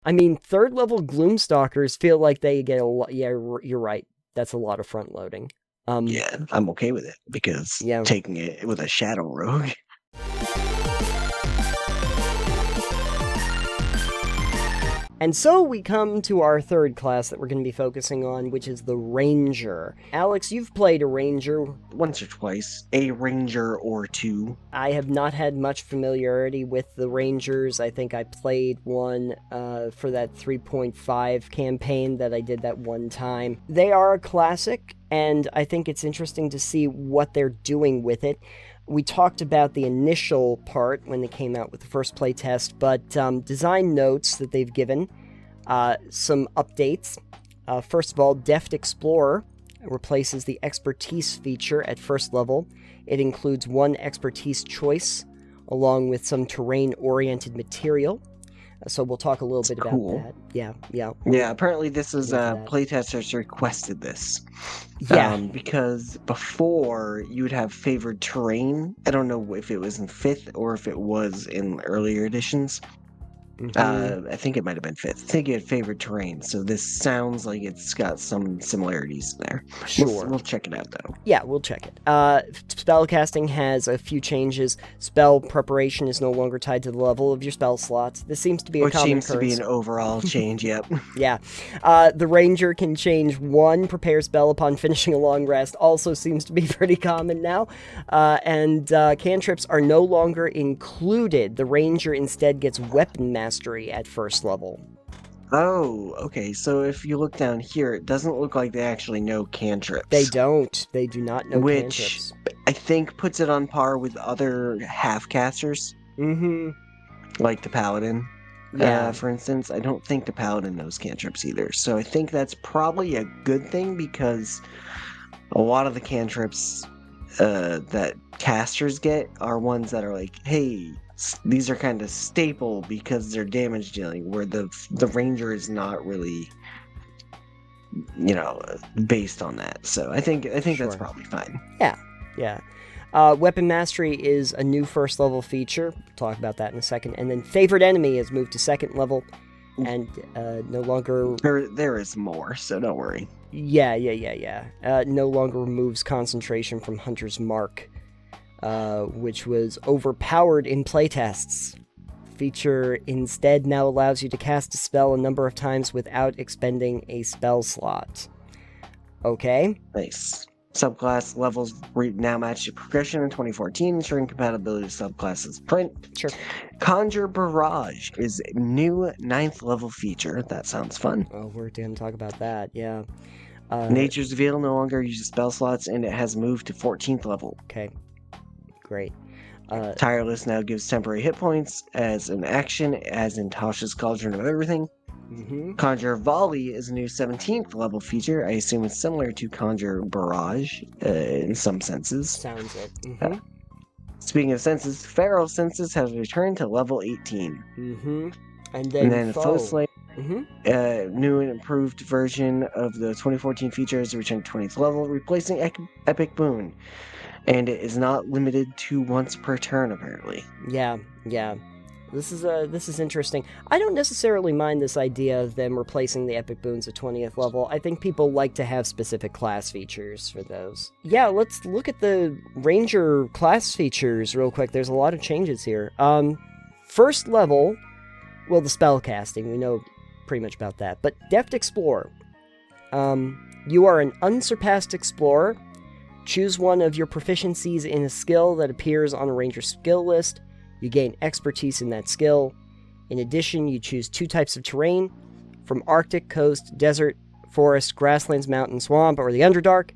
I mean, third level Gloomstalkers feel like they get a lot. Yeah, you're right. That's a lot of front loading. Yeah, I'm okay with it because Yeah. taking it with a Shadow Rogue. And so we come to our third class that we're going to be focusing on, which is the Ranger. Alex, you've played a Ranger. Once or twice, a Ranger or two. I have not had much familiarity with the Rangers. I think I played one for that 3.5 campaign that I did that one time. They are a classic, and I think it's interesting to see what they're doing with it. We talked about the initial part when they came out with the first playtest, but design notes that they've given, some updates. First of all, Deft Explorer replaces the expertise feature at first level. It includes one expertise choice along with some terrain-oriented material. So we'll talk a little bit about that. Yeah. Yeah, apparently this is playtesters requested this. Yeah. Because before you would have favored terrain. I don't know if it was in 5th or if it was in earlier editions. I think it might have been 5th. I think it had favored terrain, so this sounds like it's got some similarities there. Sure. We'll check it out, though. Yeah, we'll check it. Spellcasting has a few changes. Spell preparation is no longer tied to the level of your spell slots. This seems to be a common occurrence. Which seems to be an overall change, yep. Yeah. The Ranger can change one prepare spell upon finishing a long rest. Also seems to be pretty common now. And cantrips are no longer included. The Ranger instead gets weapon mastery at first level. Oh, okay. So if you look down here, it doesn't look like they actually know cantrips. They don't. They do not know cantrips. Which I think puts it on par with other half-casters. Like the Paladin. Yeah. For instance, I don't think the Paladin knows cantrips either. So I think that's probably a good thing because a lot of the cantrips that casters get are ones that are like, hey, these are kind of staple because they're damage dealing, where the Ranger is not really, based on that. So I think that's probably fine. Yeah. Weapon mastery is a new first level feature. We'll talk about that in a second. And then favored enemy has moved to second level, and no longer. There is more, so don't worry. Yeah. No longer removes concentration from Hunter's Mark. Which was overpowered in playtests. Feature instead now allows you to cast a spell a number of times without expending a spell slot. Okay. Nice. Subclass levels now match your progression in 2014, ensuring compatibility with subclasses print. Sure. Conjure Barrage is a new 9th level feature. That sounds fun. Oh, we're going to talk about that, yeah. Nature's Veil no longer uses spell slots, and it has moved to 14th level. Okay. Great. Tireless now gives temporary hit points as an action, as in Tasha's Cauldron of Everything. Conjure Volley is a new 17th level feature. I assume it's similar to Conjure Barrage in some senses. Sounds it. Speaking of senses, Feral Senses has returned to level 18. And then Foe Slayer, new and improved version of the 2014 feature has returned to 20th level, replacing Epic Boon. And it is not limited to once per turn, apparently. Yeah. This is interesting. I don't necessarily mind this idea of them replacing the epic boons at 20th level. I think people like to have specific class features for those. Yeah, let's look at the Ranger class features real quick. There's a lot of changes here. First level, well, the spell casting, we know pretty much about that. But Deft Explorer. You are an unsurpassed explorer. Choose one of your proficiencies in a skill that appears on a Ranger skill list. You gain expertise in that skill. In addition, you choose 2 types of terrain, from Arctic, coast, desert, forest, grasslands, mountain, swamp, or the Underdark,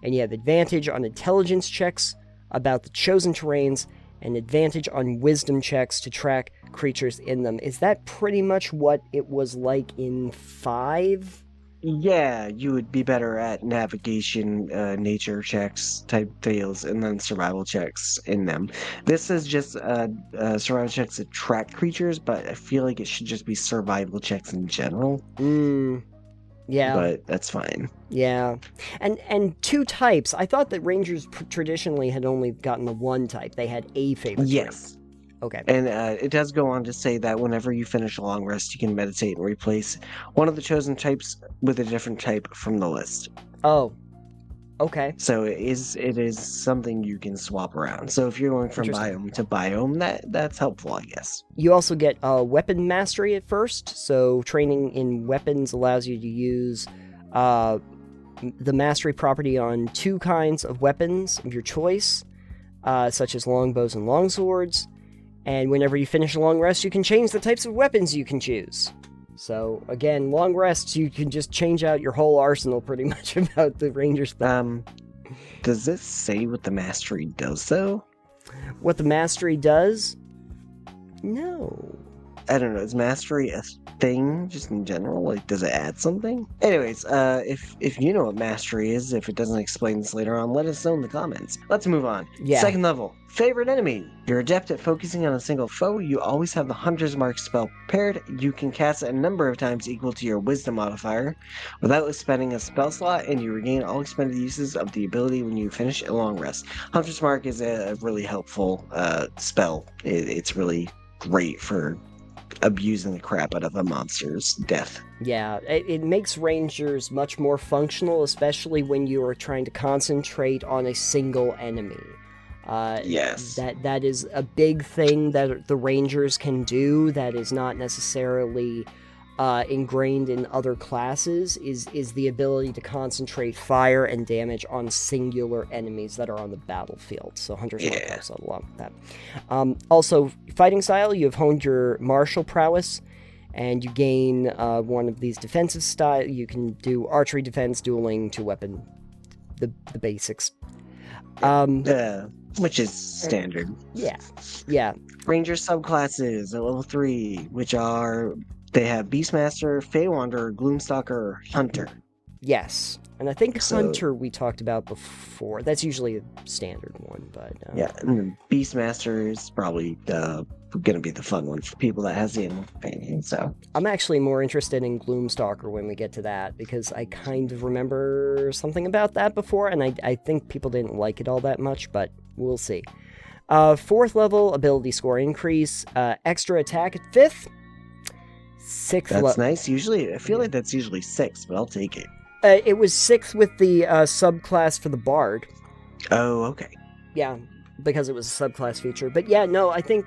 and you have advantage on intelligence checks about the chosen terrains, and advantage on wisdom checks to track creatures in them. Is that pretty much what it was like in 5? Yeah, you would be better at navigation, nature checks type deals, and then survival checks in them. This is just survival checks that track creatures, but I feel like it should just be survival checks in general. Yeah. But that's fine. Yeah. And 2 types. I thought that Rangers traditionally had only gotten the 1 type. They had a favorite. Yes. Type. Okay. And it does go on to say that whenever you finish a long rest, you can meditate and replace one of the chosen types with a different type from the list. Oh, okay. So it is something you can swap around. So if you're going from biome to biome, that's helpful, I guess. You also get weapon mastery at first. So training in weapons allows you to use the mastery property on 2 kinds of weapons of your choice, such as longbows and longswords. And whenever you finish a long rest, you can change the types of weapons you can choose. So, again, long rests, you can just change out your whole arsenal pretty much about the ranger spell. Does this say what the mastery does, though? What the mastery does? No. I don't know. Is mastery a thing just in general? Like, does it add something? Anyways, if you know what mastery is, if it doesn't explain this later on, let us know in the comments. Let's move on. Yeah. Second level. Favorite enemy. You're adept at focusing on a single foe. You always have the Hunter's Mark spell prepared. You can cast it a number of times equal to your Wisdom modifier without spending a spell slot, and you regain all expended uses of the ability when you finish a long rest. Hunter's Mark is a really helpful spell. It's really great for abusing the crap out of a monster's death. Yeah, it makes rangers much more functional, especially when you are trying to concentrate on a single enemy. Yes. That is a big thing that the rangers can do that is not necessarily ingrained in other classes, is the ability to concentrate fire and damage on singular enemies that are on the battlefield. So Hunter's Mark helps a lot with that. Also, fighting style, you have honed your martial prowess, and you gain one of these defensive style. You can do archery, defense, dueling, 2-weapon, the basics. Which is standard. Yeah. Ranger subclasses at level 3, which are... They have Beastmaster, Fey Wanderer, Gloomstalker, Hunter. Yes. And I think Hunter we talked about before. That's usually a standard one, but... Yeah, and Beastmaster is probably going to be the fun one for people that has the animal companion, so... I'm actually more interested in Gloomstalker when we get to that, because I kind of remember something about that before, and I think people didn't like it all that much, but we'll see. 4th level, ability score increase, extra attack at 5th. 6th level. That's nice. Usually, I feel like that's usually 6, but I'll take it. It was 6th with the subclass for the Bard. Oh, okay. Yeah, because it was a subclass feature. But yeah, no, I think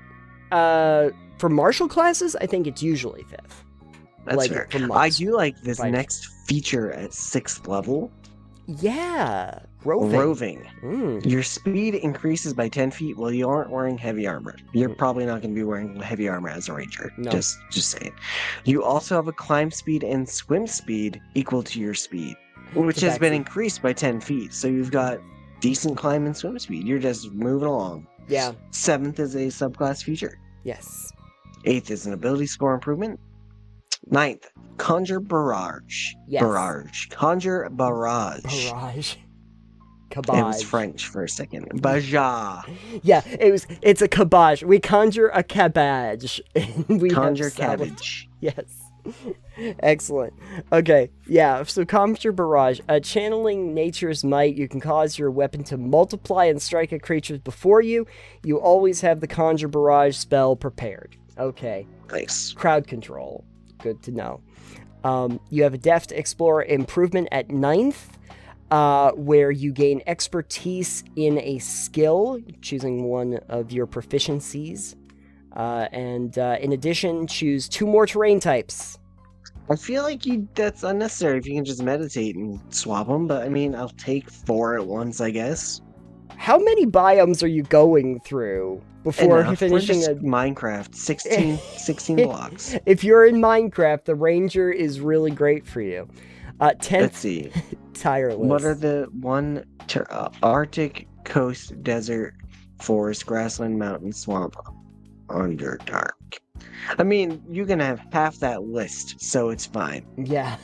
for martial classes, I think it's usually 5th. That's fair. I do like this next feature at 6th level. Yeah, roving. Your speed increases by 10 feet while you aren't wearing heavy armor. You're probably not going to be wearing heavy armor as a ranger. No. Just saying. You also have a climb speed and swim speed equal to your speed, which has been increased by 10 feet. So you've got decent climb and swim speed. You're just moving along. Yeah. 7th is a subclass feature. Yes. 8th is an ability score improvement. 9th, Conjure Barrage. Yes. Barrage. Conjure Barrage. Barrage. Cabage. It was French for a second. Baja. Yeah, it's a cabage. We conjure a cabbage. We conjure cabbage. Yes. Excellent. Okay, yeah, so Conjure Barrage. Channeling Nature's Might, you can cause your weapon to multiply and strike at creatures before you. You always have the Conjure Barrage spell prepared. Okay. Nice. Crowd control. Good to know. You have a Deft Explorer improvement at 9th, where you gain expertise in a skill, choosing one of your proficiencies. And in addition, choose 2 more terrain types. I feel like that's unnecessary if you can just meditate and swap them, but I mean, I'll take 4 at once, I guess. How many biomes are you going through before finishing a Minecraft? 16 blocks. If you're in Minecraft, the Ranger is really great for you. 10th, let's see. Tireless. What are the Arctic, coast, desert, forest, grassland, mountain, swamp, underdark? I mean, you can have half that list, so it's fine. Yeah.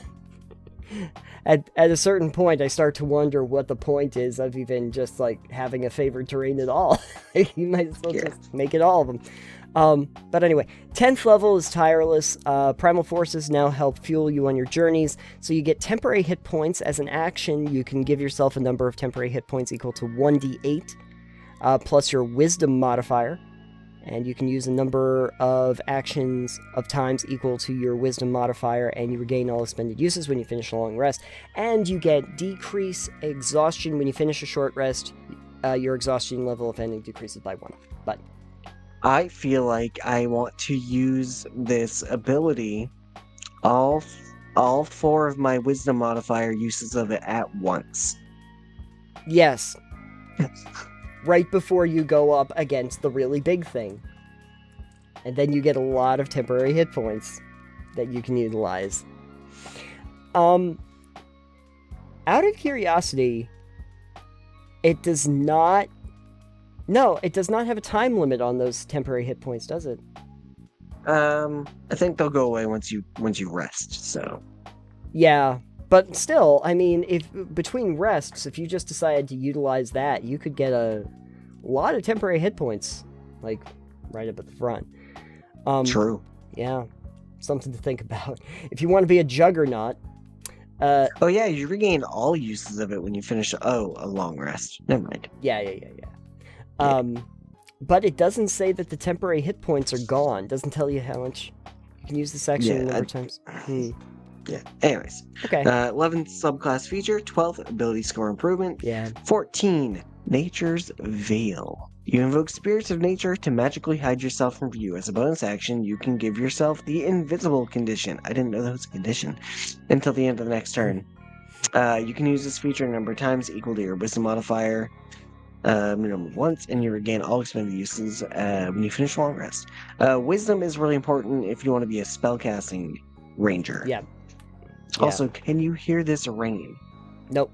At a certain point, I start to wonder what the point is of even just, like, having a favored terrain at all. You might as well just make it all of them. But anyway, 10th level is Tireless. Primal Forces now help fuel you on your journeys. So you get temporary hit points. As an action, you can give yourself a number of temporary hit points equal to 1d8, plus your Wisdom modifier. and you can use a number of actions of times equal to your wisdom modifier, and you regain all expended uses when you finish a long rest, and you get decrease exhaustion when you finish a short rest. Your exhaustion level, if any, decreases by 1. But I feel like I want to use this ability, all 4 of my wisdom modifier uses of it at once. yes. Right before you go up against the really big thing. And then you get a lot of temporary hit points that you can utilize. Out of curiosity, it does not... No, it does not have a time limit on those temporary hit points, does it? I think they'll go away once you rest, so... Yeah, but still, I mean, if between rests, if you just decided to utilize that, you could get a lot of temporary hit points, like, right up at the front. True. Yeah, something to think about. If you want to be a juggernaut... oh yeah, you regain all uses of it when you finish... Oh, a long rest. Never mind. Yeah. But it doesn't say that the temporary hit points are gone. Doesn't tell you how much you can use the section a number of times. Yeah. Anyways. Okay. 11th subclass feature, 12th ability score improvement. Yeah. 14, Nature's Veil. You invoke spirits of nature to magically hide yourself from view. As a bonus action, you can give yourself the invisible condition. I didn't know that was a condition. Until the end of the next turn. You can use this feature a number of times equal to your wisdom modifier. Minimum once, and you regain all expended uses when you finish a long rest. Wisdom is really important if you want to be a spellcasting ranger. Yeah. Also, can you hear this rain? Nope.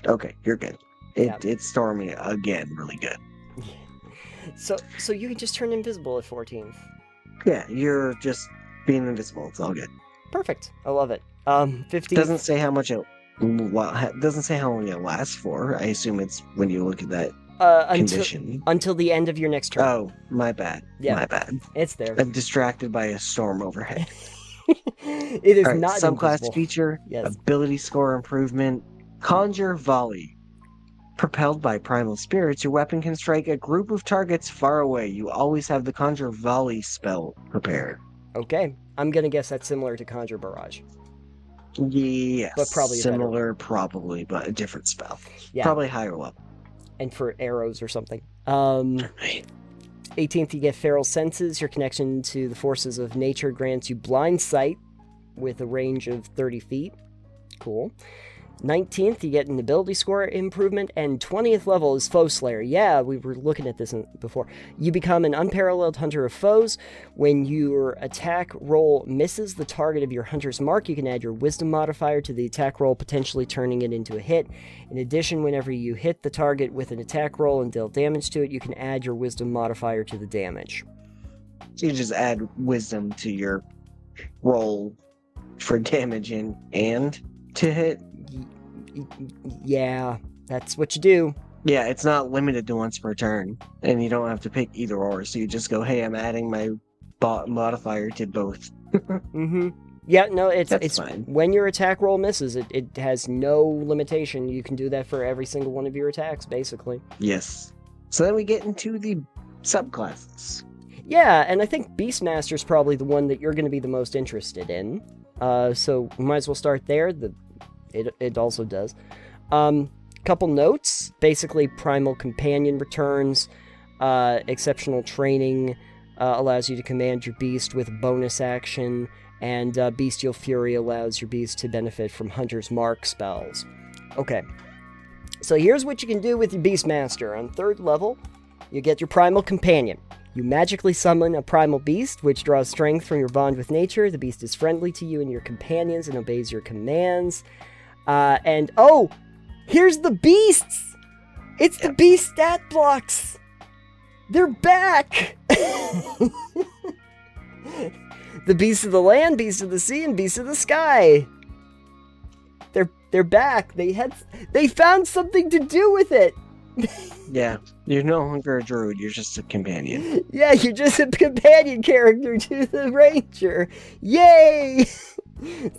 Okay, you're good. It's storming again, really good. So you can just turn invisible at 14th. Yeah, you're just being invisible. It's all good. Perfect. I love it. 15th. Doesn't say how much it. Well, it doesn't say how long it lasts for. I assume it's when you look at that condition. Until the end of your next turn. Oh, my bad. Yeah. My bad. It's there. I'm distracted by a storm overhead. It is not subclass invisible. feature, yes. Ability score improvement, Conjure Volley. Propelled by primal spirits, your weapon can strike a group of targets far away. You always have the Conjure Volley spell prepared. Okay, I'm gonna guess that's similar to Conjure Barrage. Yes, but probably similar, but a different spell. Yeah. Probably higher level. And for arrows or something. 18th, you get Feral Senses. Your connection to the forces of nature grants you blind sight with a range of 30 feet. Cool. 19th, you get an ability score improvement, and 20th level is Foe Slayer. Yeah, we were looking at this before. You become an unparalleled hunter of foes. When your attack roll misses the target of your hunter's mark, you can add your wisdom modifier to the attack roll, potentially turning it into a hit. In addition, whenever you hit the target with an attack roll and deal damage to it, you can add your wisdom modifier to the damage. So you just add wisdom to your roll for damage and to hit? Yeah, that's what you do. Yeah, it's not limited to once per turn, and you don't have to pick either or, so you just go, hey, I'm adding my modifier to both. Mm-hmm. Yeah, no, it's fine. When your attack roll misses, it has no limitation. You can do that for every single one of your attacks, basically. Yes. So then we get into the subclasses. Yeah, and I think Beastmaster is probably the one that you're going to be the most interested in. So we might as well start there. It also does. Couple notes. Basically, Primal Companion returns. Exceptional Training allows you to command your beast with bonus action. And Bestial Fury allows your beast to benefit from Hunter's Mark spells. Okay. So here's what you can do with your Beastmaster. On 3rd level, you get your Primal Companion. You magically summon a primal beast, which draws strength from your bond with nature. The beast is friendly to you and your companions and obeys your commands. Here's the beasts! It's the beast stat blocks! They're back! The beasts of the land, beasts of the sea, and beasts of the sky. They're back. They found something to do with it. Yeah, you're no longer a druid, you're just a companion. Yeah, you're just a companion character to the ranger. Yay!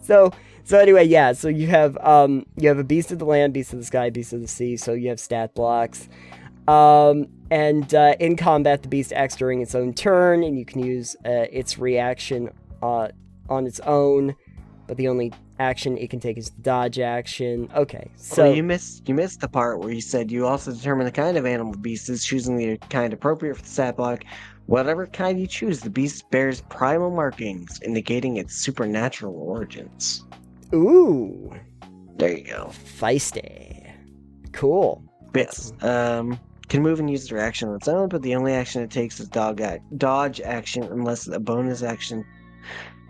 So anyway, yeah, so you have a beast of the land, beast of the sky, beast of the sea, so you have stat blocks. And in combat, the beast acts during its own turn, and you can use its reaction on its own, but the only action it can take is the dodge action. Okay, so... Well, you missed the part where you said you also determine the kind of animal the beast is, choosing the kind appropriate for the stat block. Whatever kind you choose, the beast bears primal markings, indicating its supernatural origins. Ooh. There you go. Feisty. Cool. Yes. Can move and use their action on its own, but the only action it takes is dodge action unless a bonus action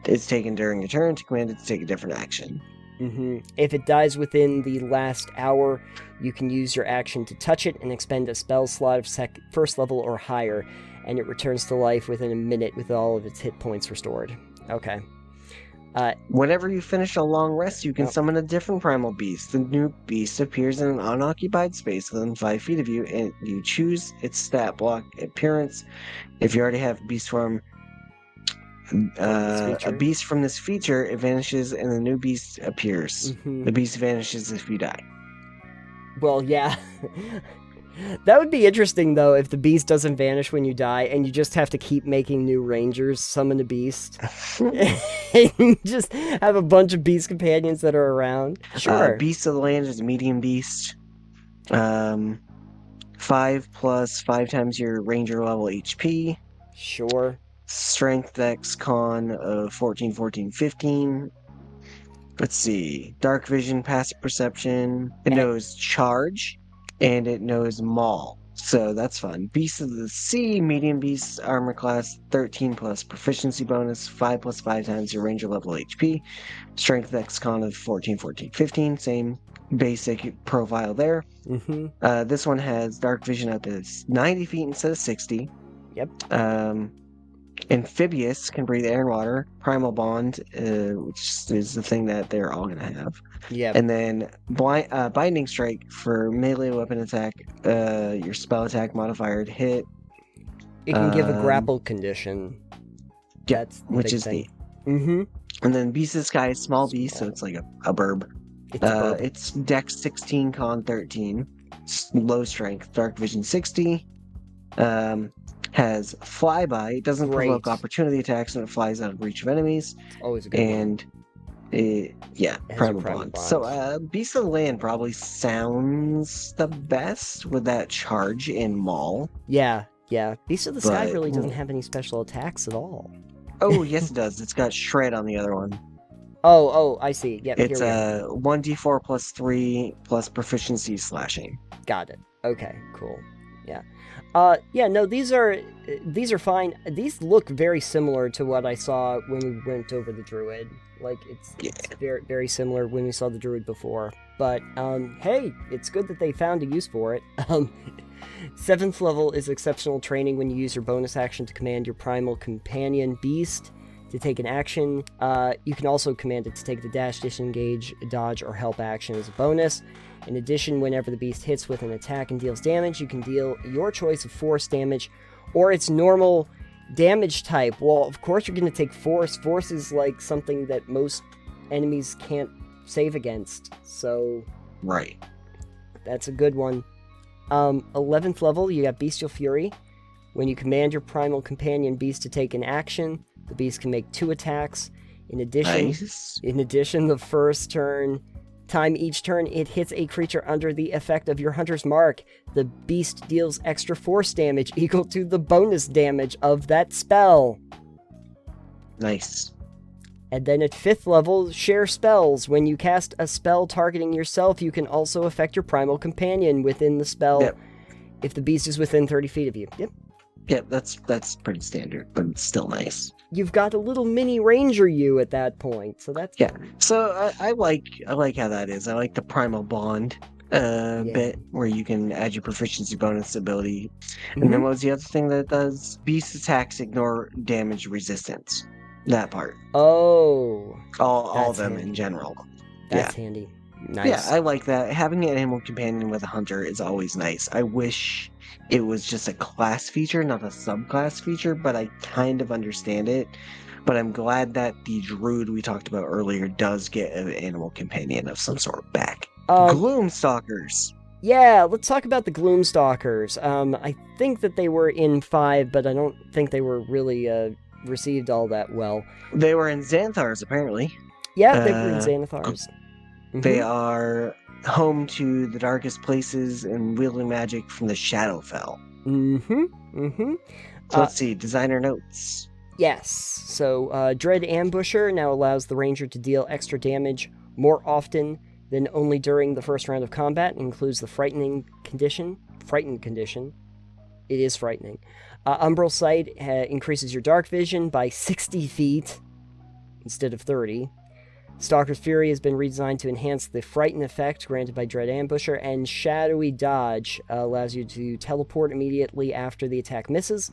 is taken during a turn to command it to take a different action. Mm-hmm. If it dies within the last hour, you can use your action to touch it and expend a spell slot of first level or higher, and it returns to life within a minute with all of its hit points restored. Okay. Whenever you finish a long rest, you can summon a different primal beast. The new beast appears in an unoccupied space within 5 feet of you, and you choose its stat block appearance. If you already have a beast from this feature, it vanishes and the new beast appears. Mm-hmm. The beast vanishes if you die. Well, yeah. That would be interesting, though, if the beast doesn't vanish when you die, and you just have to keep making new rangers summon a beast. And just have a bunch of beast companions that are around. Sure. Beast of the Land is a medium beast. 5 plus 5 times your ranger level HP. Sure. Strength, Dex, Con of 14, 14, 15. Let's see. Dark Vision, Passive Perception. It knows Charge. And it knows Maul. So that's fun. Beast of the Sea, medium beast, armor class, 13 plus proficiency bonus, 5 plus 5 times your ranger level HP. Strength Dex Con of 14, 14, 15. Same basic profile there. Mm-hmm. This one has dark vision up to 90 feet instead of 60. Yep. Amphibious, can breathe air and water. Primal Bond, which is the thing that they're all going to have. Yeah. And then Binding Strike for melee weapon attack, your spell attack modifier to hit. It can give a grapple condition. That's the which big is thing. neat. Mm-hmm. And then Beast of the Sky is small beast, so it's like a burb. It's Dex 16, Con 13. Low strength, dark vision 60. Has flyby. It doesn't provoke opportunity attacks when it flies out of reach of enemies. Always a good one. Primal Bond. So, Beast of the Land probably sounds the best with that charge in Maul. Yeah. Beast of the Sky really doesn't have any special attacks at all. Oh, yes, it does. It's got Shred on the other one. Oh, I see. Yep, it's 1d4 plus 3 plus proficiency slashing. Got it. Okay, cool. Yeah. No, these are fine. These look very similar to what I saw when we went over the Druid. Like, it's very, very similar when we saw the Druid before. But, hey, it's good that they found a use for it. 7th level is exceptional training when you use your bonus action to command your primal companion beast to take an action. You can also command it to take the dash, disengage, dodge, or help action as a bonus. In addition, whenever the beast hits with an attack and deals damage, you can deal your choice of force damage or its normal damage type. Well, of course you're going to take force. Force is like something that most enemies can't save against. So, right. That's a good one. 11th level, you got Bestial Fury. When you command your primal companion beast to take an action, the beast can make 2 attacks. In addition, the first time each turn it hits a creature under the effect of your hunter's mark, the beast deals extra force damage equal to the bonus damage of that spell. Nice. And then at 5th level, Share Spells. When you cast a spell targeting yourself, you can also affect your primal companion within the spell if the beast is within 30 feet of you. Yep, that's pretty standard, but it's still nice. You've got a little mini ranger you at that point, so that's fun. So I like how that is. I like the Primal Bond bit where you can add your proficiency bonus ability. Mm-hmm. And then what was the other thing that it does? Beast attacks ignore damage resistance. That part. Oh. All of them handy. In general. That's handy. Nice. Yeah, I like that. Having an animal companion with a hunter is always nice. I wish it was just a class feature, not a subclass feature, but I kind of understand it. But I'm glad that the druid we talked about earlier does get an animal companion of some sort back. Gloomstalkers. Yeah, let's talk about the Gloomstalkers. I think that they were in 5, but I don't think they were really received all that well. They were in Xanthars, apparently. Yeah, they were in Xanathars. They are home to the darkest places and wielding magic from the Shadowfell. So let's see, designer notes. Yes, so Dread Ambusher now allows the ranger to deal extra damage more often than only during the first round of combat. It includes the frightened condition. It is frightening. Umbral Sight increases your dark vision by 60 feet instead of 30. Stalker's Fury has been redesigned to enhance the frighten effect granted by Dread Ambusher, and Shadowy Dodge allows you to teleport immediately after the attack misses,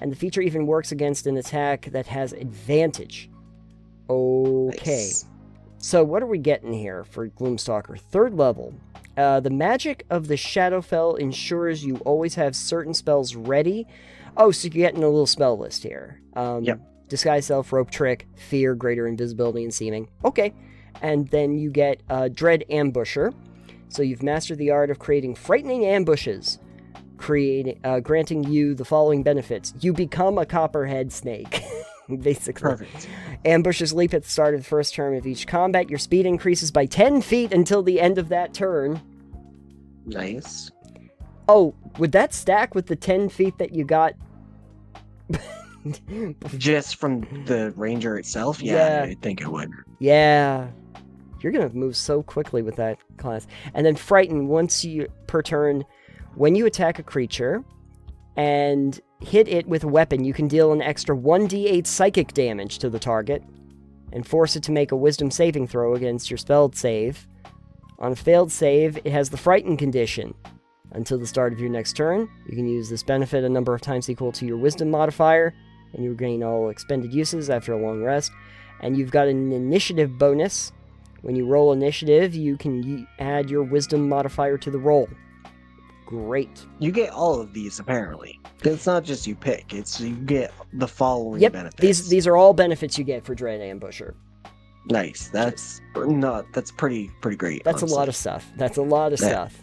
and the feature even works against an attack that has advantage. Okay. Nice. So what are we getting here for Gloomstalker? 3rd level. The magic of the Shadowfell ensures you always have certain spells ready. Oh, so you're getting a little spell list here. Yep. Disguise Self, Rope Trick, Fear, Greater Invisibility, and Seeming. Okay. And then you get Dread Ambusher. So you've mastered the art of creating frightening ambushes, granting you the following benefits. You become a copperhead snake, basically. Perfect. Ambushes leap at the start of the first turn of each combat. Your speed increases by 10 feet until the end of that turn. Nice. Oh, would that stack with the 10 feet that you got? Just from the ranger itself? Yeah, I think it would. Yeah. You're going to move so quickly with that class. And then Frighten, per turn, when you attack a creature and hit it with a weapon, you can deal an extra 1d8 psychic damage to the target and force it to make a wisdom saving throw against your spelled save. On a failed save, it has the Frighten condition. Until the start of your next turn, you can use this benefit a number of times equal to your wisdom modifier, and you regain all expended uses after a long rest. And you've got an initiative bonus. When you roll initiative, you can add your wisdom modifier to the roll. Great. You get all of these, apparently. It's not just you pick, it's you get the following benefits. These are all benefits you get for Dread Ambusher. Nice. That's pretty great. That's honestly a lot of stuff. That's a lot of stuff.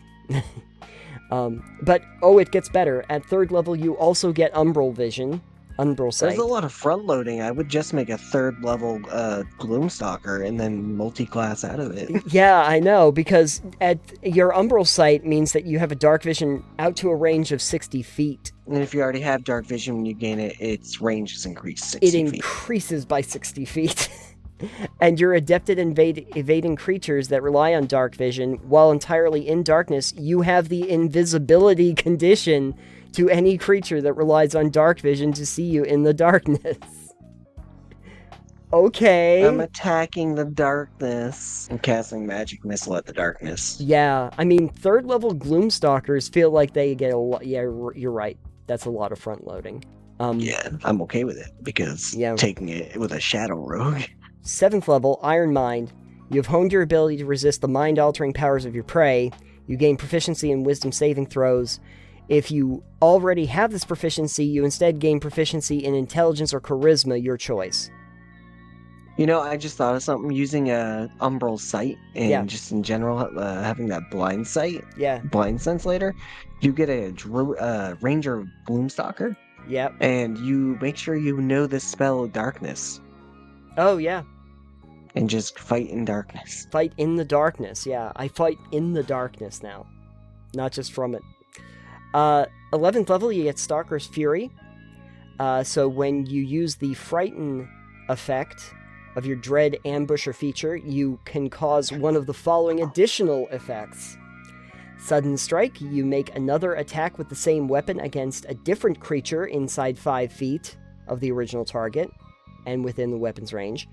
But it gets better. At 3rd level, you also get Umbral Vision. Umbral Sight. There's a lot of front loading. I would just make a 3rd level Gloomstalker and then multi-class out of it. Yeah, I know, because your Umbral Sight means that you have a dark vision out to a range of 60 feet. And if you already have dark vision when you gain it, its range is increased 60 feet. It increases by 60 feet. And you're adept at evading creatures that rely on dark vision. While entirely in darkness, you have the invisibility condition to any creature that relies on dark vision to see you in the darkness. Okay. I'm attacking the darkness. I'm casting magic missile at the darkness. Yeah, I mean, 3rd level Gloomstalkers feel like they get a lot. Yeah, you're right. That's a lot of front loading. Yeah, I'm okay with it because taking it with a shadow rogue. 7th level, Iron Mind. You have honed your ability to resist the mind-altering powers of your prey. You gain proficiency in wisdom saving throws. If you already have this proficiency, you instead gain proficiency in intelligence or charisma, your choice. You know, I just thought of something. Using a Umbral Sight and just in general having that blind sight, blind sense later, you get a Ranger Gloomstalker. Yep. And you make sure you know this spell Darkness. Oh, yeah. And just fight in darkness. Fight in the darkness, yeah. I fight in the darkness now. Not just from it. 11th level, you get Stalker's Fury. So when you use the Frighten effect of your Dread Ambusher feature, you can cause one of the following additional effects. Sudden Strike, you make another attack with the same weapon against a different creature inside 5 feet of the original target and within the weapon's range.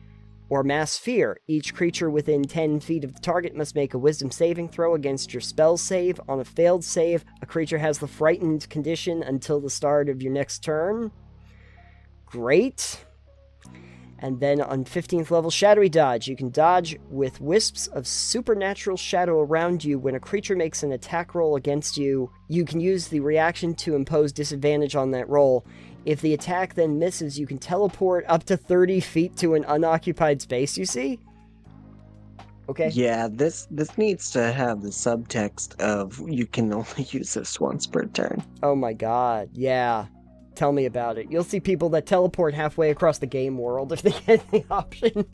Or Mass Fear, each creature within 10 feet of the target must make a wisdom saving throw against your spell save. On a failed save, a creature has the frightened condition until the start of your next turn. Great. And then on 15th level, Shadowy Dodge. You can dodge with wisps of supernatural shadow around you. When a creature makes an attack roll against you, you can use the reaction to impose disadvantage on that roll. If the attack then misses, you can teleport up to 30 feet to an unoccupied space, you see? Okay? Yeah, this needs to have the subtext of you can only use this once per turn. Oh my god, yeah. Tell me about it. You'll see people that teleport halfway across the game world if they get the option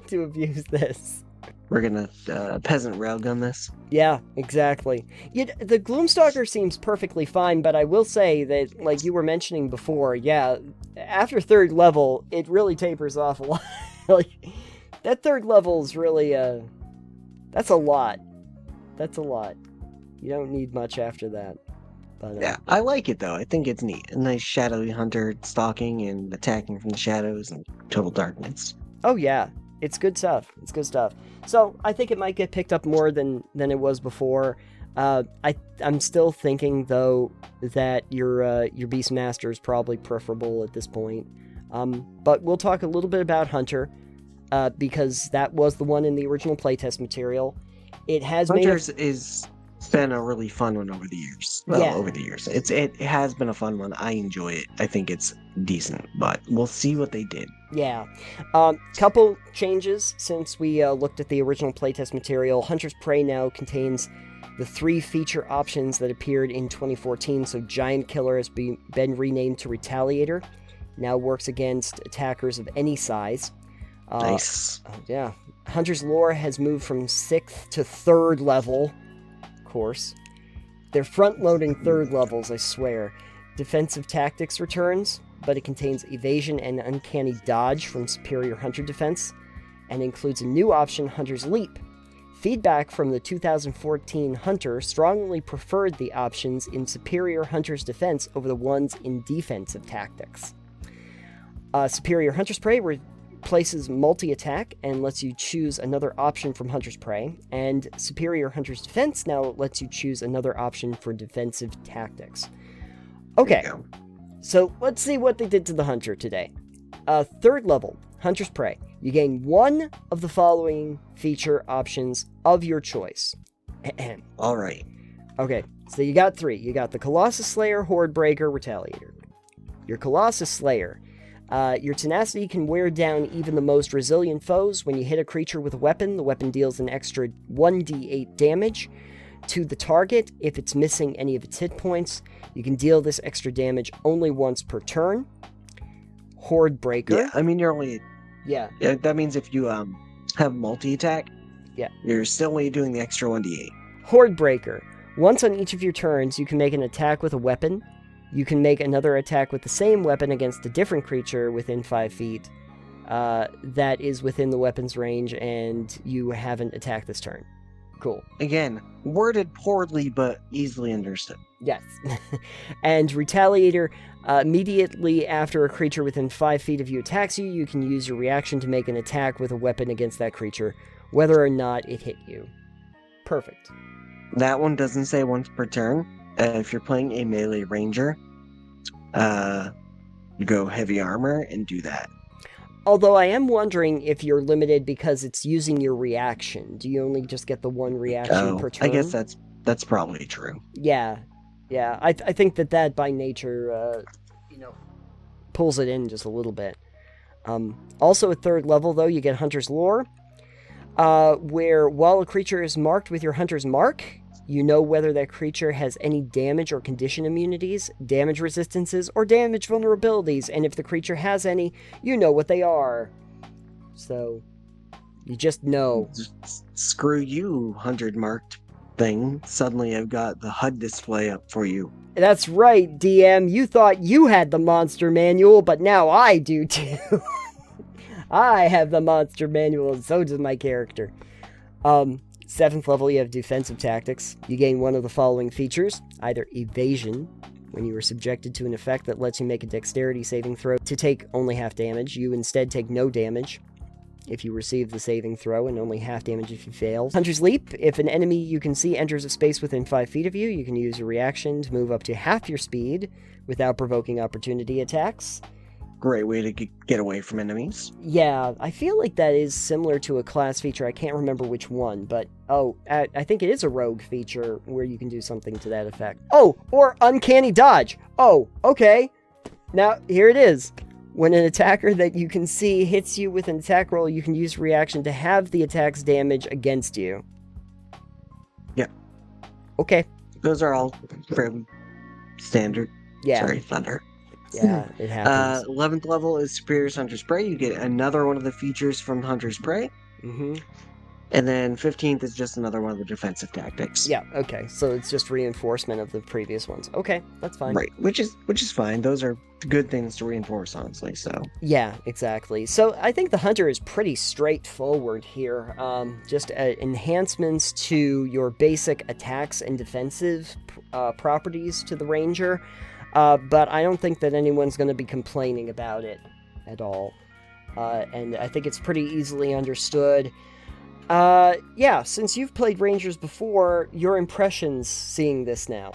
to abuse this. We're gonna peasant railgun this. Yeah, exactly. The Gloomstalker seems perfectly fine, but I will say that, like you were mentioning before, yeah, after 3rd level, it really tapers off a lot. Like, that 3rd level is really, that's a lot. That's a lot. You don't need much after that. But, Yeah, I like it though. I think it's neat. A nice shadowy hunter stalking and attacking from the shadows and total darkness. Oh yeah, it's good stuff. It's good stuff. So I think it might get picked up more than it was before. I'm still thinking though that your Beastmaster is probably preferable at this point. But we'll talk a little bit about Hunter, because that was the one in the original playtest material. It has Hunter's is been a really fun one over the years. Well, Yeah. over the years, it has been a fun one. I enjoy it. I think it's decent, but we'll see what they did. Yeah. Couple changes since we looked at the original playtest material. Hunter's Prey now contains the 3 feature options that appeared in 2014. So Giant Killer has been renamed to Retaliator. Now works against attackers of any size. Nice. Yeah. Hunter's Lore has moved from 6th to 3rd level. Of course. They're front-loading 3rd levels, I swear. Defensive Tactics returns, but it contains Evasion and Uncanny Dodge from Superior Hunter Defense, and includes a new option, Hunter's Leap. Feedback from the 2014 Hunter strongly preferred the options in Superior Hunter's Defense over the ones in Defensive Tactics. Superior Hunter's Prey replaces multi-attack and lets you choose another option from Hunter's Prey, and Superior Hunter's Defense now lets you choose another option for Defensive Tactics. Okay, so let's see what they did to the Hunter today. 3rd level, Hunter's Prey. You gain one of the following feature options of your choice. All right. Okay, so you got 3. You got the Colossus Slayer, Horde Breaker, Retaliator. Your Colossus Slayer. Your tenacity can wear down even the most resilient foes. When you hit a creature with a weapon, the weapon deals an extra 1d8 damage to the target if it's missing any of its hit points. You can deal this extra damage only once per turn. Horde Breaker. Yeah, I mean you're only. Yeah. Yeah, that means if you have multi-attack, yeah, you're still only doing the extra 1d8. Horde Breaker. Once on each of your turns, you can make an attack with a weapon. You can make another attack with the same weapon against a different creature within 5 feet that is within the weapon's range, and you haven't attacked this turn. Cool. Again, worded poorly, but easily understood. Yes. And Retaliator, immediately after a creature within 5 feet of you attacks you, you can use your reaction to make an attack with a weapon against that creature, whether or not it hit you. Perfect. That one doesn't say once per turn. If you're playing a melee ranger, go heavy armor and do that. Although I am wondering if you're limited because it's using your reaction. Do you only just get the one reaction per turn? I guess that's probably true. Yeah. I think that by nature, pulls it in just a little bit. Also at 3rd level, though, you get Hunter's Lore, where while a creature is marked with your Hunter's Mark, you know whether that creature has any damage or condition immunities, damage resistances, or damage vulnerabilities, and if the creature has any, you know what they are. So, you just know. Screw you, 100 marked thing. Suddenly I've got the HUD display up for you. That's right, DM. You thought you had the monster manual, but now I do too. I have the monster manual, and so does my character. 7th level, you have Defensive Tactics. You gain one of the following features, either Evasion, when you are subjected to an effect that lets you make a dexterity saving throw to take only half damage. You instead take no damage if you receive the saving throw, and only half damage if you fail. Hunter's Leap. If an enemy you can see enters a space within 5 feet of you, you can use your reaction to move up to half your speed without provoking opportunity attacks. Great way to get away from enemies. Yeah, I feel like that is similar to a class feature. I can't remember which one, but I think it is a rogue feature where you can do something to that effect. Oh, or Uncanny Dodge. Oh, okay. Now, here it is. When an attacker that you can see hits you with an attack roll, you can use reaction to have the attack's damage against you. Yeah. Okay. Those are all fairly standard. Yeah. Sorry, thunder. Yeah, it happens. 11th level is Superior's Hunter's Prey. You get another one of the features from Hunter's Prey. Mm-hmm. And then 15th is just another one of the defensive tactics. Yeah, okay. So it's just reinforcement of the previous ones. Okay, that's fine. Right, which is fine. Those are good things to reinforce, honestly, so. Yeah, exactly. So I think the Hunter is pretty straightforward here. Just enhancements to your basic attacks and defensive properties to the Ranger. But I don't think that anyone's going to be complaining about it at all. And I think it's pretty easily understood. Yeah, since you've played Rangers before, your impressions seeing this now?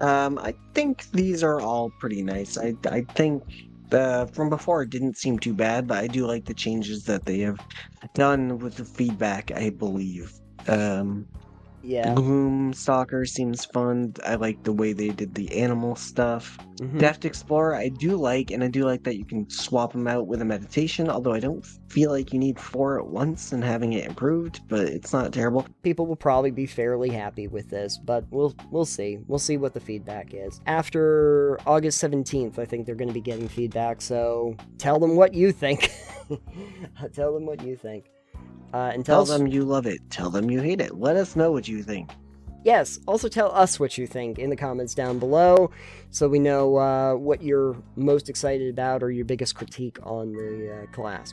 I think these are all pretty nice. I think from before it didn't seem too bad, but I do like the changes that they have done with the feedback, I believe. Yeah. Gloom Stalker seems fun. I like the way they did the animal stuff. Mm-hmm. Deft Explorer, I do like, and I do like that you can swap them out with a meditation, although I don't feel like you need 4 at once and having it improved, but it's not terrible. People will probably be fairly happy with this, but we'll see. We'll see what the feedback is. After August 17th, I think they're going to be getting feedback, so tell them what you think. Tell them what you think. And tell them you love it. Tell them you hate it. Let us know what you think. Yes, also tell us what you think in the comments down below, so we know what you're most excited about or your biggest critique on the class.